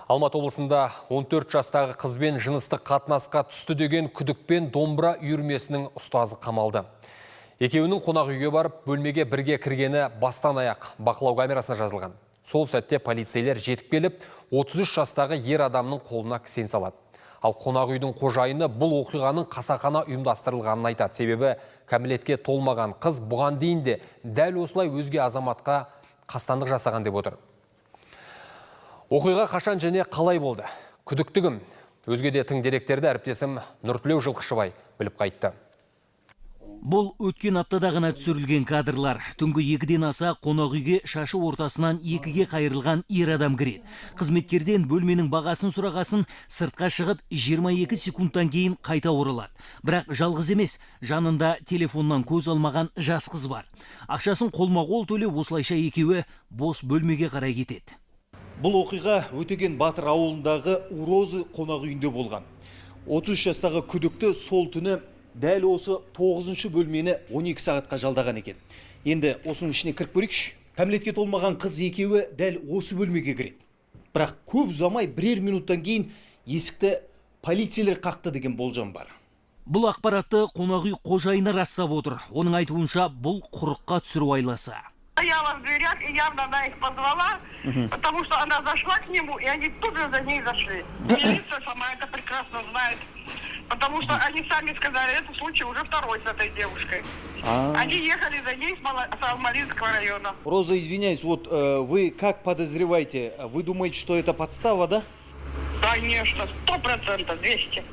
Алматы облысында 14 жастағы қызбен жыныстық қатынасқа түсті деген күдікпен домбыра үйірмесінің ұстазы қамалды. Екеуінің қонақ үйге барып, бөлмеге бірге кіргені бастан аяқ бақылау камерасына жазылған. Сол сәтте полицейлер жетіп келіп, 33 жастағы ер адамның қолына кісен салады. Ал қонақ үйдің қожайыны бұл оқиғаның қасақана ұйымдастырылғанын айтады. Себебі кәмелетке толмаған қыз бұған дейін де дәл осылай өзге азаматқа қастандық жасаған деп отыр. Оқиға қашан және қалай болды? Күдікті кім? Өзге де тың деректерді әріптесім Нұртілеу Жылқышыбай біліп қайтты. Бұл өткен аптада ғана түсірілген кадрлар. Түнгі 2-ден аса қонақ үйге шашы ортасынан 2-ге қайырылған ер адам кіреді. Қызметкерден бөлменің бағасын сұрағасын, сыртқа шығып 22 секундтан кейін қайта оралады. Бірақ жалғыз емес, жанында телефоннан көз алмаған жас қыз бар. Ақшасын қолма-қол төлеп, осылайша екеуі бос бөлмеге қарай кетеді. Бұл оқиға Өтеген Батыр ауылындағы Урозы қонақ үйінде болған. 33 жастағы күдікті сол түні дәл осы 9-шы бөлмені 12 сағатқа жалдаған екен. Енді осының ішіне кіріп көрейікші. Кәмелетке толмаған қыз екеуі дәл осы бөлмеге кіреді. Бірақ көп ұзамай бірер минуттан кейін есікті полицейлер қақты деген болжам бар. Бұл ақпаратты қонақ үй қожайыны растап отыр. Оның айтуынша бұл құрыққа түсіру айласы. Стояла в дверях и явно она их позвала, потому что она зашла к нему, и они тут же за ней зашли. Милиция сама это прекрасно знает, потому что они сами сказали, это случай уже второй с этой девушкой. Они ехали за ней с Алмалинского района. Роза, извиняюсь, вот вы как подозреваете? Вы думаете, что это подстава, да? Конечно, 100%, 200%.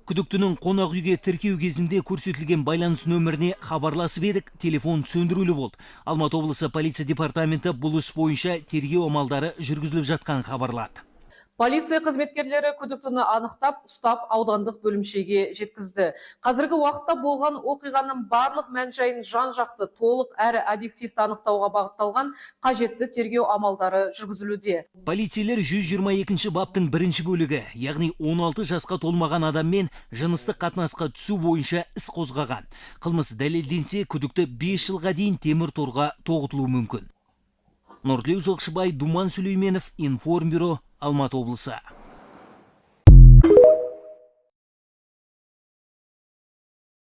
Күдіктінің қонақ үйге тіркеу кезінде көрсетілген байланыс нөміріне хабарласып едік, телефон сөндірулі болды. Алматы облысы полиция департаменті бұл іс бойынша тергеу амалдары жүргізіліп жатқан хабарлады. Полиция қызметкерлері күдіктіні анықтап, ұстап аудандық бөлімшеге жеткізді. Қазіргі уақытта болған оқиғаның барлық мән-жайын жан-жақты, толық әрі объективті анықтауға бағытталған қажетті тергеу амалдары жүргізілуде. Полицейлер 122-ші баптың 1-ші бөлігі, яғни 16 жасқа толмаған адаммен жыныстық қатынасқа түсу бойынша іс қозғаған. Қылмыс дәлелденсе, күдікті 5 жылға дейін темір торға тоғытылуы мүмкін. Нұртілеу Жылқышыбай, Думан Сүлейменов, Информбюро, Алматы облысы.